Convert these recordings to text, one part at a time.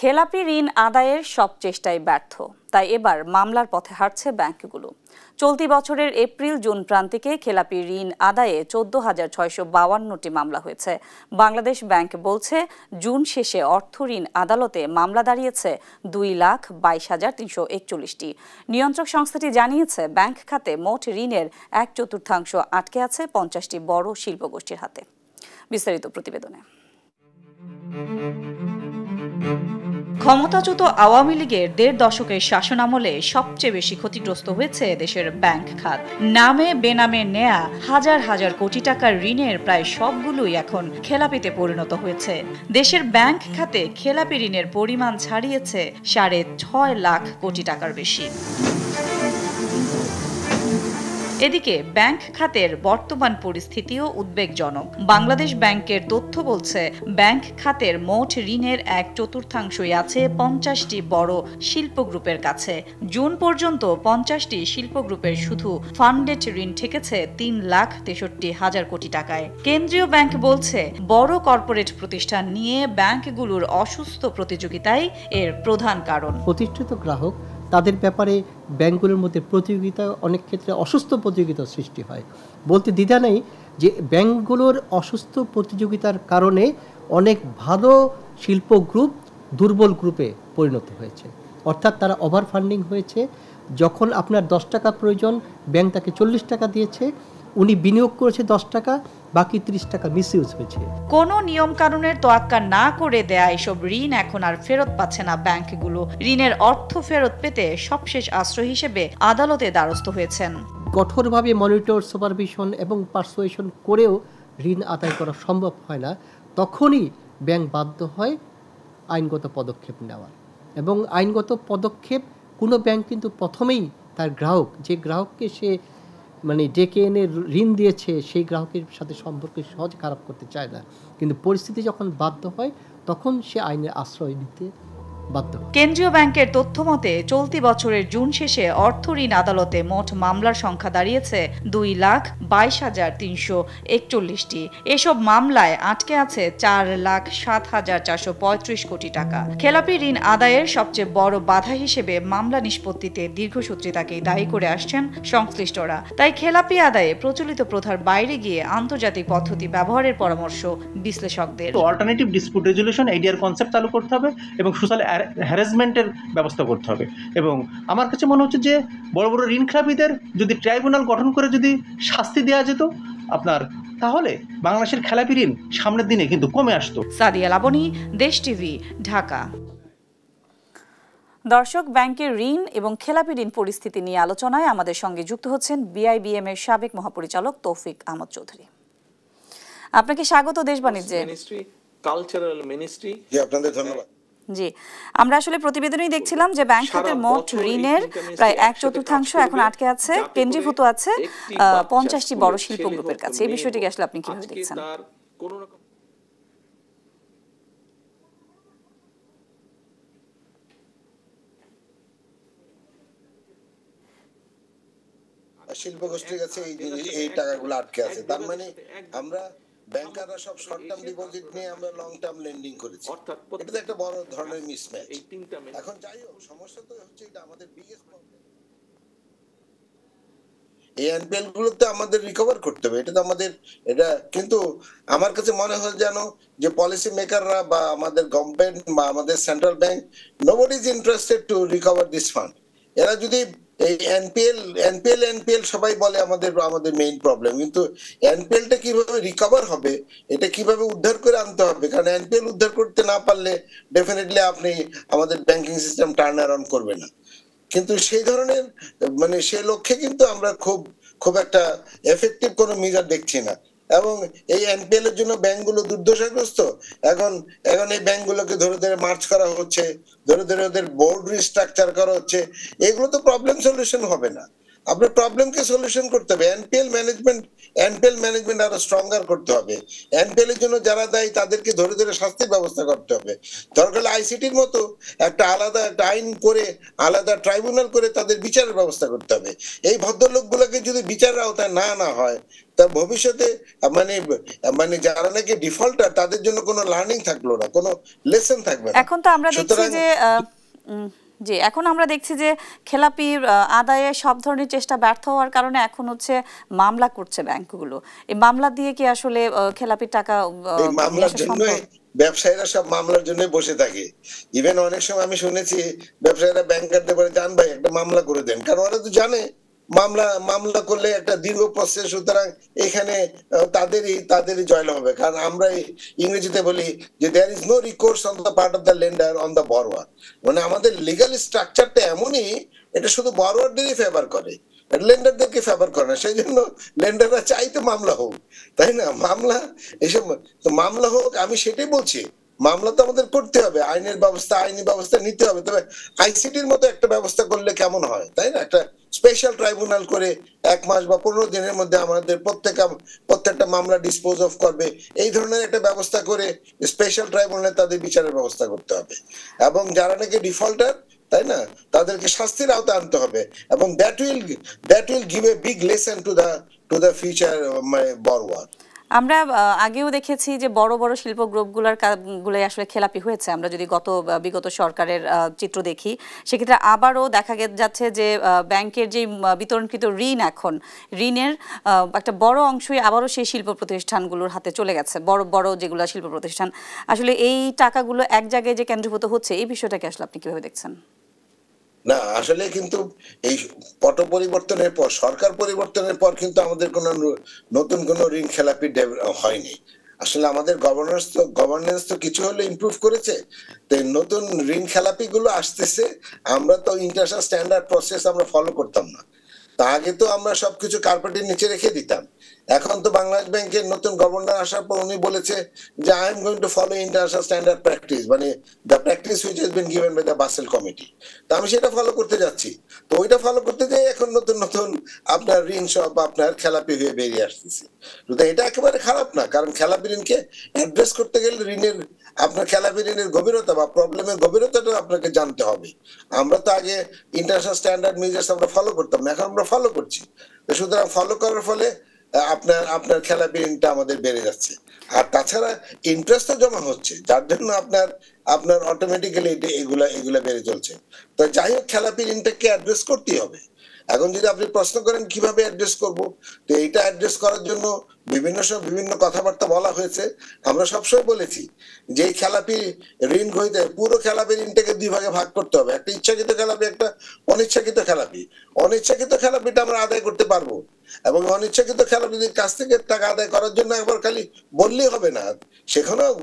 খেলাপি ঋণ আদায়ের সব চেষ্টাই ব্যর্থ, তাই এবার মামলার পথে হাঁটছে ব্যাংকগুলো। চলতি বছরের এপ্রিল-জুন প্রান্তিকে খেলাপি ঋণ আদায়ে 14,652টি মামলা হয়েছে। বাংলাদেশ ব্যাংক বলছে, জুন শেষে অর্থ ঋণ আদালতে মামলা দাঁড়িয়েছে 2,22,341টি। নিয়ন্ত্রক সংস্থাটি জানিয়েছে, ব্যাংক খাতে মোট ঋণের 1/4 আটকে আছে 50টি বড় শিল্পগোষ্ঠীর হাতে। বিস্তারিত প্রতিবেদনে। ক্ষমতাচ্যুত আওয়ামী লীগের 1.5 দশকের শাসনামলে সবচেয়ে বেশি ক্ষতিগ্রস্ত হয়েছে দেশের ব্যাংক খাত। নামে বেনামে নেয়া হাজার হাজার কোটি টাকার ঋণের প্রায় সবগুলোই এখন খেলাপিতে পরিণত হয়েছে। দেশের ব্যাংক খাতে খেলাপি ঋণের পরিমাণ ছাড়িয়েছে 6.5 লাখ কোটি টাকার বেশি। এদিকে ব্যাংক খাতের বর্তমান পরিস্থিতিও উদ্বেগজনক। বাংলাদেশ ব্যাংকের তথ্য বলছে, ব্যাংক খাতের মোট ঋণের 1/4 আছে 50টি বড় শিল্প গ্রুপের কাছে। জুন পর্যন্ত 50টি শিল্প গ্রুপের শুধু ফান্ডেড ঋণ ঠেকেছে 3,63,000 কোটি টাকায়। কেন্দ্রীয় ব্যাংক বলছে, বড় কর্পোরেট প্রতিষ্ঠান নিয়ে ব্যাংকগুলোর অসুস্থ প্রতিযোগিতাই এর প্রধান কারণ। প্রতিষ্ঠিত গ্রাহক তাদের ব্যাপারে ব্যাংকগুলোর মধ্যে প্রতিযোগিতা অনেক ক্ষেত্রে অসুস্থ প্রতিযোগিতার সৃষ্টি হয়। বলতে দ্বিধা নেই যে ব্যাংকগুলোর অসুস্থ প্রতিযোগিতার কারণে অনেক ভালো শিল্প গ্রুপ দুর্বল গ্রুপে পরিণত হয়েছে, অর্থাৎ তারা ওভার ফান্ডিং হয়েছে। যখন আপনার 10 টাকা প্রয়োজন, ব্যাংক তাকে 40 টাকা দিয়েছে, উনি বিনিয়োগ করেছে 10 টাকা, বাকি 30 টাকা মিসইউজ হয়েছে। কোনো নিয়ম কানুনের তোয়াক্কা না করে দেয়া এসব ঋণ এখন আর ফেরত পাচ্ছে না ব্যাংকগুলো। ঋণের অর্থ ফেরত পেতে সবশেষ আশ্রয় হিসেবে আদালতে দ্বারস্থ হয়েছেন। কঠোরভাবে মনিটর, সুপারভিশন এবং পারসুয়েশন করেও ঋণ আদায় করা সম্ভব হয় না। তখনই ব্যাংক বাধ্য হয় আইনগত পদক্ষেপ নেওয়ার। এবং আইনগত পদক্ষেপ কোনো ব্যাংক কিন্তু প্রথমেই তার গ্রাহক, যে গ্রাহককে সে ডেকে এনে ঋণ দিয়েছে, সেই গ্রাহকের সাথে সম্পর্ক সহজে খারাপ করতে চায় না। কিন্তু পরিস্থিতি যখন বাধ্য হয়, তখন সে আইনের আশ্রয় নিতে বাধ্য হয়। কেন্দ্রীয় ব্যাংকের তথ্য মতে, চলতি বছরের জুন শেষে অর্থ ঋণ আদালতে মোট মামলার সংখ্যা দাঁড়িয়েছে 2,22,341টি। এসব মামলায় আটকে আছে 4,07,435 কোটি টাকা। খেলাপি ঋণ আদায়ের সবচেয়ে বড় বাধা হিসেবে মামলা নিষ্পত্তিতে দীর্ঘসূত্রিতাকেই দায়ী করে আসছেন সংশ্লিষ্টরা। তাই খেলাপি আদায়ে প্রচলিত প্রথার বাইরে গিয়ে আন্তর্জাতিক পদ্ধতি ব্যবহারের পরামর্শ বিশ্লেষকদের। Alternative dispute resolution ADR concept চালু করতে হবে এবং সোশ্যাল হ্যারাসমেন্টের ব্যবস্থা করতে হবে। এবং আমার কাছে মনে হচ্ছে যে বড় বড় ঋণ খেলাপিদের যদি ট্রাইব্যুনাল গঠন করে যদি শাস্তি দেওয়া যেত তাহলে বাংলাদেশের খেলাপি ঋণ সামনের দিনে কিন্তু কমে আসতো। সাদিয়া লাবনী, দেশ টিভি, ঢাকা। দর্শক, ব্যাংকের ঋণ এবং খেলাপি ঋণ পরিস্থিতি নিয়ে আলোচনায় আমাদের সঙ্গে যুক্ত হচ্ছেন বিআইবিএম এর সাবেক মহাপরিচালক তৌফিক আহমদ চৌধুরী। আপনাকে স্বাগত দেশ বাণিজ্যে। Cultural ministry. আপনাদের ধন্যবাদ। জি, আমরা আসলে প্রতিবেদনেই দেখছিলাম যে ব্যাংক খাতের মোট ঋণের প্রায় 1/4 এখন আটকে আছে, কেন্দ্রীভূত আছে 50টি বড় শিল্প গ্রুপের কাছে। এই বিষয়টিকে আসলে আপনি কিভাবে দেখছেন? শিল্প গোষ্ঠীর কাছে এই টাকাগুলো আটকে আছে। তার মানে আমরা ব্যাংকাররা সব শর্ট টার্ম ডিপোজিট নিয়ে আমরা লং টার্ম লেন্ডিং করেছি। এটা তো একটা বড় ধরনের মিসম্যাচ। এখন যাই হোক, সমস্যা তো হচ্ছে এটা আমাদের বিগেস্ট প্রবলেম। এই এনপিএল গুলোতে আমাদের রিকভার করতে হবে, এটা তো আমাদের এটা। কিন্তু আমার কাছে মনে হয় যেন যে পলিসি মেকাররা বা আমাদের গভর্নমেন্ট বা আমাদের central bank, nobody is interested to recover this fund. এরা যদি এই এনপিএল সবাই বলে আমাদের মেইন প্রবলেম, কিন্তু এনপিএলটা কিভাবে রিকভার হবে, এটা কিভাবে উদ্ধার করে আনতে হবে। কারণ এনপিএল উদ্ধার করতে না পারলে ডেফিনেটলি আপনি আমাদের ব্যাংকিং সিস্টেম টার্ন অ্যারাউন্ড করবে না। কিন্তু সেই ধরনের সেই লক্ষ্যে কিন্তু আমরা খুব একটা এফেক্টিভ কোনো মেজার দেখছি না। এবং এই এনপিএল এর জন্য ব্যাংকগুলো দুর্দশাগ্রস্ত। এখন এই ব্যাংকগুলোকে ধরে ধরে মার্চ করা হচ্ছে, ধরে ধরে ওদের বোর্ড রিস্ট্রাকচার করা হচ্ছে। এগুলো তো প্রবলেম সলিউশন হবে না। আপনার প্রবলেমকে সলিউশন করতে হবে। এনপিএল ম্যানেজমেন্ট আরো স্ট্রঙ্গার করতে হবে। এনপিএল এর জন্য যারা দায়ী তাদেরকে ধরে ধরে শাস্তির ব্যবস্থা করতে হবে। দরকার আইসিটির মতো একটা আলাদা একটা আইন করে, আলাদা ট্রাইব্যুনাল করে তাদের বিচারের ব্যবস্থা করতে হবে। এই ভদ্রলোকগুলোকে যদি বিচারের আওতায় না হয়, তা ভবিষ্যতে মানে মানে যারা নাকি ডিফল্টার তাদের জন্য কোনো লার্নিং থাকলো না, কোনো লেসন থাকবে না। এখন তো আমরা দেখছি যে জি, এখন আমরা দেখছি যে খেলাপি আদায়ে সব ধরনের চেষ্টা ব্যর্থ হওয়ার কারণে এখন হচ্ছে মামলা করছে ব্যাংকগুলো। এই মামলা দিয়ে কি আসলে খেলাপির টাকা মামলার জন্য ব্যবসায়ীরা সব মামলার জন্য বসে থাকে। ইভেন অনেক সময় আমি শুনেছি ব্যবসায়ীরা ব্যাংকারদের বলে, জান ভাই একটা মামলা করে দেন, কারণ ওরা তো জানে মামলা করলে একটা দীর্ঘ প্রসেস, সুতরাং এখানে তাদেরই জয়লাভ হবে। কারণ আমরা ইংরেজিতে বলি যে there is no recourse on the part of the lender on the borrower. মানে আমাদের লিগাল স্ট্রাকচারটা এমনই, এটা শুধু বরোয়ারদেরই ফেভার করে, লেন্ডারদেরকে ফেভার করে না। সেই জন্য লেন্ডাররা চাইতে মামলা হোক, তাই না? মামলা এসব তো মামলা হোক, আমি সেটাই বলছি। মামলা তো আমাদের করতে হবে, আইনি ব্যবস্থা নিতে হবে। তবে আইসিটির মতো একটা ব্যবস্থা করলে কেমন হয়, তাই না? একটা স্পেশাল ট্রাইব্যুনাল করে 1 মাস বা 15 দিনের মধ্যে আমাদের প্রত্যেকটা মামলা ডিসপোজ অফ করবে, এই ধরনের একটা ব্যবস্থা করে স্পেশাল ট্রাইব্যুনালে তাদের বিচারের ব্যবস্থা করতে হবে। এবং যারা নাকি ডিফল্টার, তাই না, তাদেরকে শাস্তির আওতায় আনতে হবে। এবং that will give a big lesson to the future borrower. আমরা আগেও দেখেছি যে বড় বড় শিল্প গ্রুপগুলোই আসলে খেলাপি হয়েছে। আমরা যদি বিগত সরকারের চিত্র দেখি, সেক্ষেত্রে আবারও দেখা যাচ্ছে যে ব্যাংকের যে বিতরণকৃত ঋণ, এখন ঋণের একটা বড় অংশই আবারও সেই শিল্প প্রতিষ্ঠানগুলোর হাতে চলে গেছে। বড় যেগুলো শিল্প প্রতিষ্ঠান, আসলে এই টাকাগুলো এক জায়গায় যে কেন্দ্রীভূত হচ্ছে, এই বিষয়টাকে আসলে আপনি কিভাবে দেখছেন? না, আসলে কিন্তু এই পট পরিবর্তনের পর, সরকার পরিবর্তনের পর কিন্তু আমাদের কোনো নতুন কোনো ঋণ খেলাপি হয়নি। আসলে আমাদের গভর্নেন্স তো কিছু হলে ইমপ্রুভ করেছে, তো নতুন ঋণ খেলাপি গুলো আসতেছে। আমরা তো ইন্টারন্যাশনাল স্ট্যান্ডার্ড প্রসেস আমরা ফলো করতাম না। তা আগে তো আমরা সবকিছু কার্পেটের নিচে রেখে দিতাম। এখন তো বাংলাদেশ ব্যাংকের নতুন গভর্নর আসার পর উনি বলেছে যে I am going to follow international standard practice, মানে the practice which has been given by the Basel committee. তো আমি সেটা ফলো করতে যাচ্ছি। তো ওইটা ফলো করতে যাই এখন নতুন আপনার ঋণ সব আপনার খেলাপি হয়ে বেরিয়ে আসতেছে। তো এটা একেবারে খারাপ না, কারণ খেলাপি ঋণকে অ্যাড্রেস করতে গেলে আপনার খেলাপি ঋণের গভীরতা বা প্রবলেমের গভীরতাটা আপনাকে জানতে হবে। আমরা তো আগে ইন্টারন্যাশনাল স্ট্যান্ডার্ড মেজার্স আমরা ফলো করতাম না, এখন আমরা ফলো করছি। সুতরাং ফলো করার ফলে আপনার খেলাপি ঋণটা আমাদের বেড়ে যাচ্ছে। আর তাছাড়া ইন্টারেস্ট তো জমা হচ্ছে, যার জন্য আপনার অটোমেটিক্যালি এগুলা বেড়ে চলছে। তো যাই হোক, খেলাপি ঋণটাকে অ্যাড্রেস করতেই হবে। এখন যদি আপনি প্রশ্ন করেন কিভাবে অ্যাড্রেস করব, তো এটা অ্যাড্রেস করার জন্য বিভিন্ন কথাবার্তা বলা হয়েছে। আমরা সবসময় বলেছি যে খেলাপি ঋণ গ্রহীতা পুরো খেলাপি ঋণটাকে 2 ভাগে ভাগ করতে হবে, একটা ইচ্ছাকৃত খেলাপি, একটা অনিচ্ছাকৃত খেলাপি। অনিচ্ছাকৃত খেলাপিটা আমরা আদায় করতে পারবো, এবং অনিচ্ছাকৃত খেলাপিদের কাছ থেকে টাকা আদায় করার জন্য একবার খালি বললেই হবে না, সেখানেও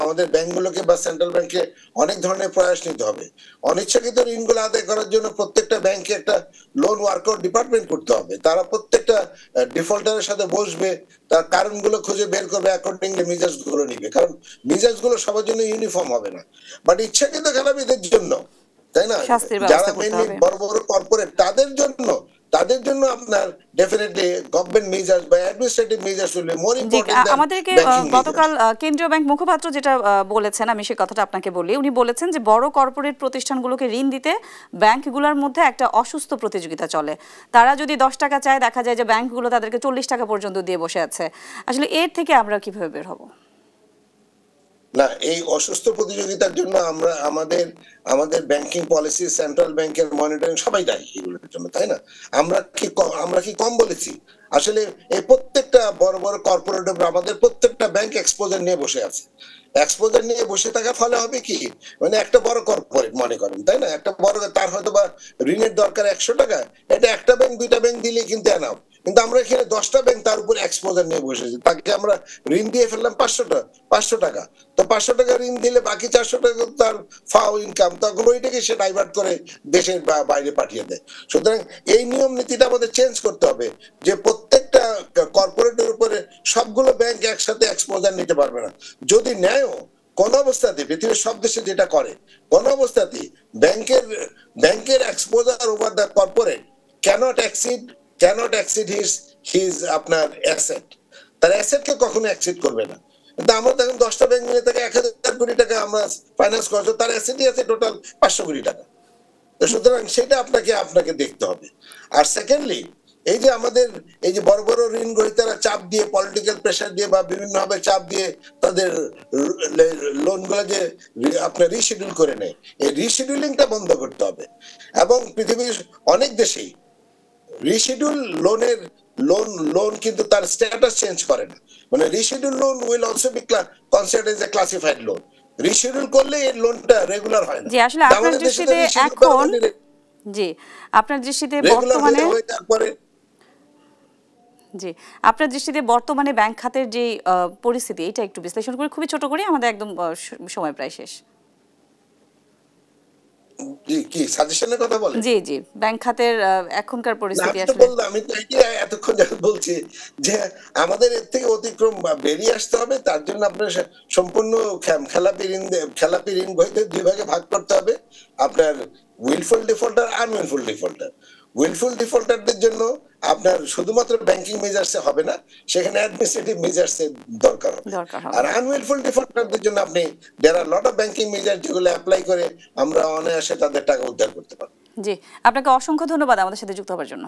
আমাদের ব্যাংকগুলোকে বা সেন্ট্রাল ব্যাংকে অনেক ধরনের প্রয়াস নিতে হবে। অনিচ্ছাকৃত ঋণগুলো আদায় করার জন্য প্রত্যেকটা ব্যাংকে একটা লোন ওয়ার্কআউট ডিপার্টমেন্ট করতে হবে। তারা প্রত্যেকটা ডিফল্টারের সাথে বসবে, তার কারণগুলো খুঁজে বের করবে, অ্যাকর্ডিংলি মেজার্স গুলো নিবে। কারণ মেজার্স গুলো সবার জন্য ইউনিফর্ম হবে না, বাট ইচ্ছাকৃত খেলাপিদের জন্য, তাই না, যারা মেইনলি বড় বড় কর্পোরেট, তাদের জন্য আপনার ডেফিনেটলি গভর্নমেন্ট মেজার্স বা অ্যাডমিনিস্ট্রেটিভ মেজার্স হলে মোর ইম্পর্টেন্ট। আমাদেরকে গতকাল কেন্দ্রীয় ব্যাংক মুখপাত্র যেটা বলেছেন, আমি সেই কথাটা আপনাকে বলি। উনি বলেছেন যে বড় কর্পোরেট প্রতিষ্ঠানগুলোকে ঋণ দিতে ব্যাংকগুলোর মধ্যে একটা অসুস্থ প্রতিযোগিতা চলে। তারা যদি 10 টাকা চায়, দেখা যায় যে ব্যাংকগুলো তাদেরকে 40 টাকা পর্যন্ত দিয়ে বসে আছে। আসলে এর থেকে আমরা কিভাবে বের হব? না, এই অসুস্থ প্রতিযোগিতার জন্য আমাদের ব্যাংকিং পলিসি, সেন্ট্রাল ব্যাংকের মনিটরিং সবাই দায়ী এগুলোর জন্য, তাই না? আমরা কি কম বলেছি? আসলে এই প্রত্যেকটা বড় বড় কর্পোরেট, আমাদের প্রত্যেকটা ব্যাংক এক্সপোজার নিয়ে বসে আছে। এক্সপোজার নিয়ে বসে থাকার ফলে হবে কি, মানে একটা বড় কর্পোরেট মনে করেন, তাই না, একটা বড়, তার হয়তো বা ঋণের দরকার 100 টাকা, এটা একটা ব্যাংক 2টা ব্যাংক দিলে কিন্তু এনাফ। কিন্তু আমরা এখানে 10টা ব্যাংক তার উপর এক্সপোজার নিয়ে বসেছি, তাকে আমরা ঋণ দিয়ে ফেললাম 500 টাকা। তো 500 টাকা ঋণ দিলে বাকি 400 টাকা তার ফাও ইনকাম, তখন ওইটাকে সে ডাইভার্ট করে দেশের বাইরে পাঠিয়ে দেয়। সুতরাং এই নিয়ম নীতিটা আমাদের চেঞ্জ করতে হবে, যে প্রত্যেকটা কর্পোরেটের উপরে সবগুলো ব্যাংক একসাথে এক্সপোজার নিতে পারবে না। যদি নেয়ও, কোন অবস্থাতে, পৃথিবীর সব দেশে যেটা করে, কোন অবস্থাতে ব্যাংকের exposure over the corporate cannot exceed his আপনার অ্যাসেট, তার অ্যাসেটকে কখনো এক্সিড করবে না। কিন্তু আমরা তখন 10টা ব্যাংক মিলে তাকে 1000 কোটি টাকা আমরা ফাইন্যান্স করছো, তার অ্যাসেটই আছে টোটাল 500 কোটি টাকা। তো সুতরাং সেটা আপনাকে দেখতে হবে। আর সেকেন্ডলি এই যে আমাদের এই যে বড় বড় ঋণ গ্রহীতারা চাপ দিয়ে, পলিটিক্যাল প্রেসার দিয়ে বা বিভিন্ন ভাবে চাপ দিয়ে তাদের লোনগুলো যে আপনার রিশিডিউল করে নেয়, এই রিশিডিউলিংটা বন্ধ করতে হবে। এবং পৃথিবীর অনেক দেশেই রিশিডিউল লোন কিন্তু তার স্ট্যাটাস চেঞ্জ করে না, মানে reschedule loan will also be considered as a classified loan. Reschedule করলে এই লোনটা রেগুলার হয় না। জি, আসলে আপনার দৃষ্টিতে এখন, জি আপনার দৃষ্টিতে বর্তমানে, জি আপনার দৃষ্টিতে বর্তমানে ব্যাংক খাতের যে পরিস্থিতি, এটা একটু বিশ্লেষণ করে খুবই ছোট করে, আমাদের একদম সময় প্রায় শেষ। কি সাজেশনের কথা বলেন? জি জি, ব্যাংক খাতের এখনকার পরিস্থিতি আসলে আমি তো এতক্ষণ বলছি যে আমাদের এর থেকে অতিক্রম বেরিয়ে আসতে হবে। তার জন্য আপনার সম্পূর্ণ খেলাপি ঋণ গ্রহীতাদের দুই ভাগে ভাগ করতে হবে, আপনার উইলফুল ডিফল্টার, আনউইলফুল ডিফল্টার। উইলফুল ডিফল্টারদের জন্য আপনার শুধুমাত্র ব্যাংকিং মেজার্সে হবে না, সেখানে অ্যাডমিনিস্ট্রেটিভ মেজার্সের দরকার হবে। আর আনউইলফুল ডিফল্টারদের জন্য আপনি দেয়ার আর লট অফ ব্যাংকিং মেজার যেগুলো অ্যাপ্লাই করে আমরা অনায়াসে তাদের টাকা উদ্ধার করতে পারবো। জি, আপনাকে অসংখ্য ধন্যবাদ আমাদের সাথে যুক্ত হওয়ার জন্য।